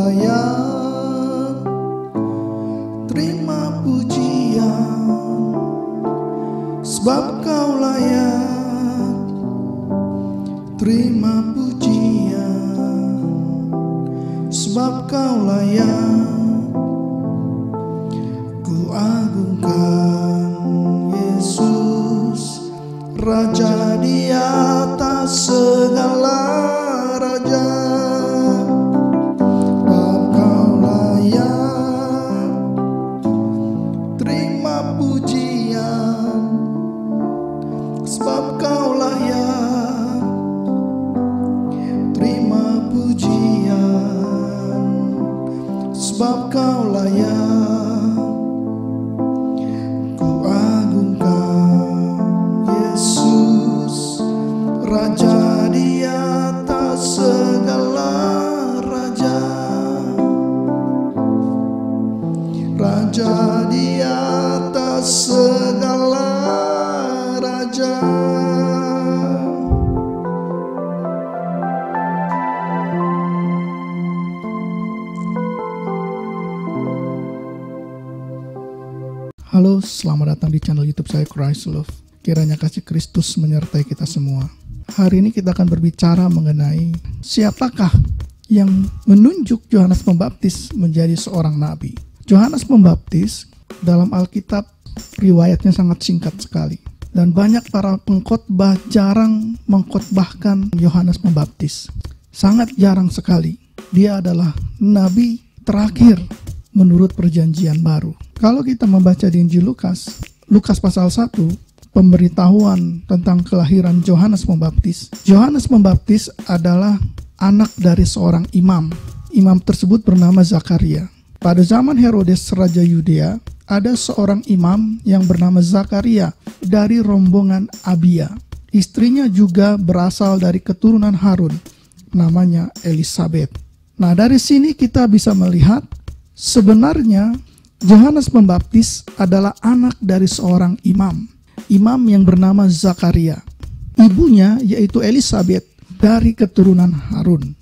layak terima pujian, sebab kau layak terima pujian, sebab kau layak. Ku agungkan Yesus, Raja di atas segala raja. Sebab kau layak terima pujian, sebab kau layak terima pujian, sebab kau layak. Raja di atas segala raja, Raja di atas segala raja. Halo, selamat datang di channel YouTube saya, Christ Love. Kiranya kasih Kristus menyertai kita semua. Hari ini kita akan berbicara mengenai siapakah yang menunjuk Yohanes Pembaptis menjadi seorang nabi. Yohanes Pembaptis dalam Alkitab riwayatnya sangat singkat sekali, dan banyak para pengkhotbah jarang mengkhotbahkan Yohanes Pembaptis. Sangat jarang sekali. Dia adalah nabi terakhir menurut perjanjian baru. Kalau kita membaca di Injil Lukas pasal 1, pemberitahuan tentang kelahiran Yohanes Pembaptis. Yohanes Pembaptis adalah anak dari seorang imam. Imam tersebut bernama Zakaria. Pada zaman Herodes Raja Yudea, ada seorang imam yang bernama Zakaria dari rombongan Abia. Istrinya juga berasal dari keturunan Harun, namanya Elisabeth. Nah, dari sini kita bisa melihat sebenarnya Yohanes Pembaptis adalah anak dari seorang imam yang bernama Zakaria. Ibunya yaitu Elisabeth dari keturunan Harun.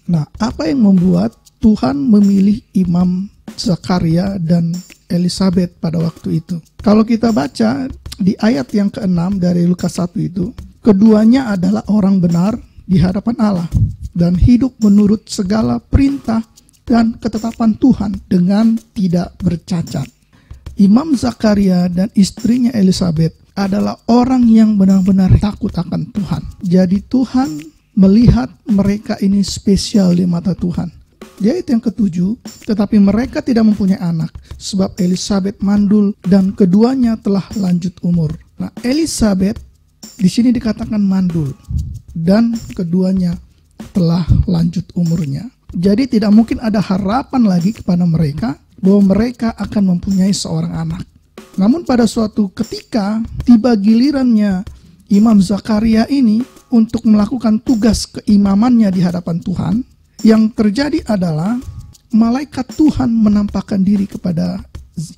Nah, apa yang membuat Tuhan memilih imam Zakaria dan Elisabeth pada waktu itu? Kalau kita baca di ayat yang ke-6 dari Lukas 1 itu, keduanya adalah orang benar di hadapan Allah dan hidup menurut segala perintah dan ketetapan Tuhan dengan tidak bercacat. Imam Zakaria dan istrinya Elisabeth adalah orang yang benar-benar takut akan Tuhan. Jadi Tuhan melihat mereka ini spesial di mata Tuhan. Yaitu yang ketujuh, tetapi mereka tidak mempunyai anak, sebab Elisabeth mandul dan keduanya telah lanjut umur. Nah, Elisabeth di sini dikatakan mandul dan keduanya telah lanjut umurnya. Jadi tidak mungkin ada harapan lagi kepada mereka bahwa mereka akan mempunyai seorang anak. Namun pada suatu ketika tiba gilirannya Imam Zakaria ini untuk melakukan tugas keimamannya di hadapan Tuhan. Yang terjadi adalah malaikat Tuhan menampakkan diri kepada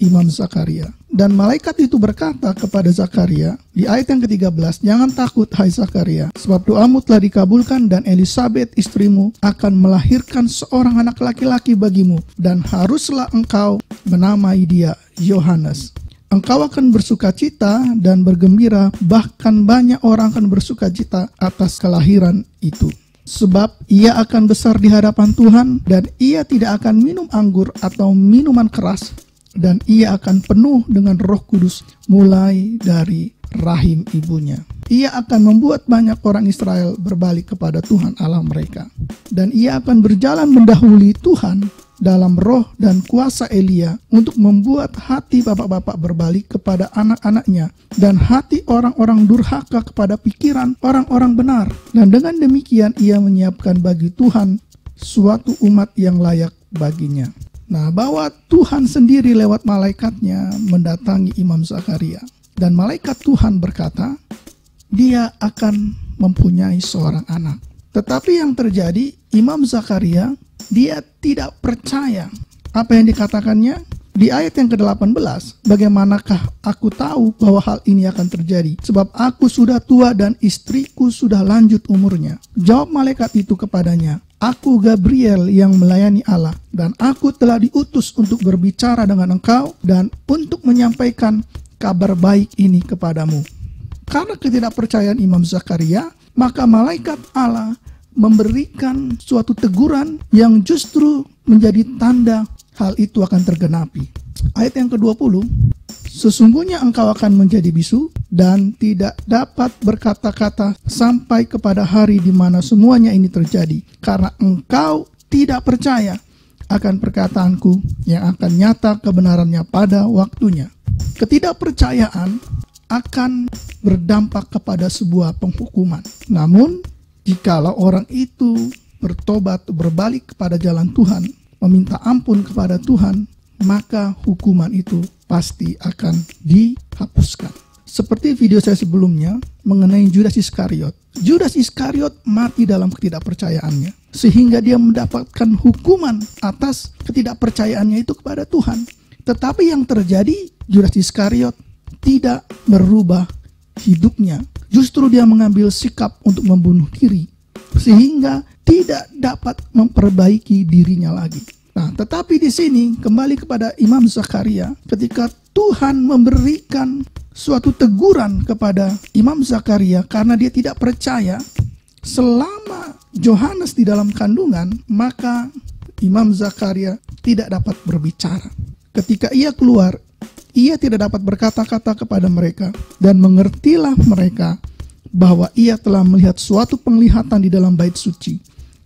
Imam Zakaria. Dan malaikat itu berkata kepada Zakaria di ayat yang ke-13, "Jangan takut hai Zakaria, sebab doamu telah dikabulkan dan Elisabeth istrimu akan melahirkan seorang anak laki-laki bagimu, dan haruslah engkau menamai dia Yohanes. Engkau akan bersukacita dan bergembira, bahkan banyak orang akan bersukacita atas kelahiran itu. Sebab ia akan besar di hadapan Tuhan, dan ia tidak akan minum anggur atau minuman keras, dan ia akan penuh dengan Roh Kudus mulai dari rahim ibunya. Ia akan membuat banyak orang Israel berbalik kepada Tuhan Allah mereka. Dan ia akan berjalan mendahului Tuhan dalam roh dan kuasa Elia untuk membuat hati bapak-bapak berbalik kepada anak-anaknya dan hati orang-orang durhaka kepada pikiran orang-orang benar. Dan dengan demikian ia menyiapkan bagi Tuhan suatu umat yang layak baginya." Nah, bahwa Tuhan sendiri lewat malaikatnya mendatangi Imam Zakaria. Dan malaikat Tuhan berkata, dia akan mempunyai seorang anak. Tetapi yang terjadi, Imam Zakaria, dia tidak percaya apa yang dikatakannya. Di ayat yang ke-18, bagaimanakah aku tahu bahwa hal ini akan terjadi? Sebab aku sudah tua dan istriku sudah lanjut umurnya. Jawab malaikat itu kepadanya, Aku Gabriel yang melayani Allah, dan aku telah diutus untuk berbicara dengan engkau dan untuk menyampaikan kabar baik ini kepadamu. Karena ketidakpercayaan Imam Zakaria, maka malaikat Allah memberikan suatu teguran yang justru menjadi tanda hal itu akan tergenapi. Ayat yang ke-20, sesungguhnya engkau akan menjadi bisu dan tidak dapat berkata-kata sampai kepada hari di mana semuanya ini terjadi, karena engkau tidak percaya akan perkataanku yang akan nyata kebenarannya pada waktunya. Ketidakpercayaan akan berdampak kepada sebuah penghukuman. Namun, jikalau orang itu bertobat, berbalik kepada jalan Tuhan, meminta ampun kepada Tuhan, maka hukuman itu pasti akan dihapuskan. Seperti video saya sebelumnya mengenai Judas Iskariot. Judas Iskariot mati dalam ketidakpercayaannya, sehingga dia mendapatkan hukuman atas ketidakpercayaannya itu kepada Tuhan. Tetapi yang terjadi, Judas Iskariot tidak merubah hidupnya. Justru dia mengambil sikap untuk membunuh diri, sehingga tidak dapat memperbaiki dirinya lagi. Nah, tetapi di sini kembali kepada Imam Zakaria, ketika Tuhan memberikan suatu teguran kepada Imam Zakaria karena dia tidak percaya selama Yohanes di dalam kandungan, maka Imam Zakaria tidak dapat berbicara. Ketika ia keluar, ia tidak dapat berkata-kata kepada mereka, dan mengertilah mereka bahwa ia telah melihat suatu penglihatan di dalam bait suci.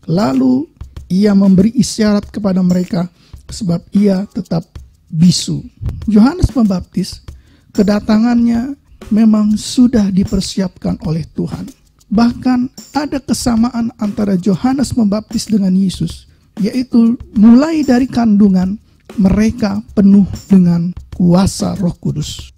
Lalu ia memberi isyarat kepada mereka sebab ia tetap bisu. Yohanes Pembaptis, kedatangannya memang sudah dipersiapkan oleh Tuhan. Bahkan ada kesamaan antara Yohanes Pembaptis dengan Yesus, yaitu mulai dari kandungan mereka penuh dengan kuasa Roh Kudus.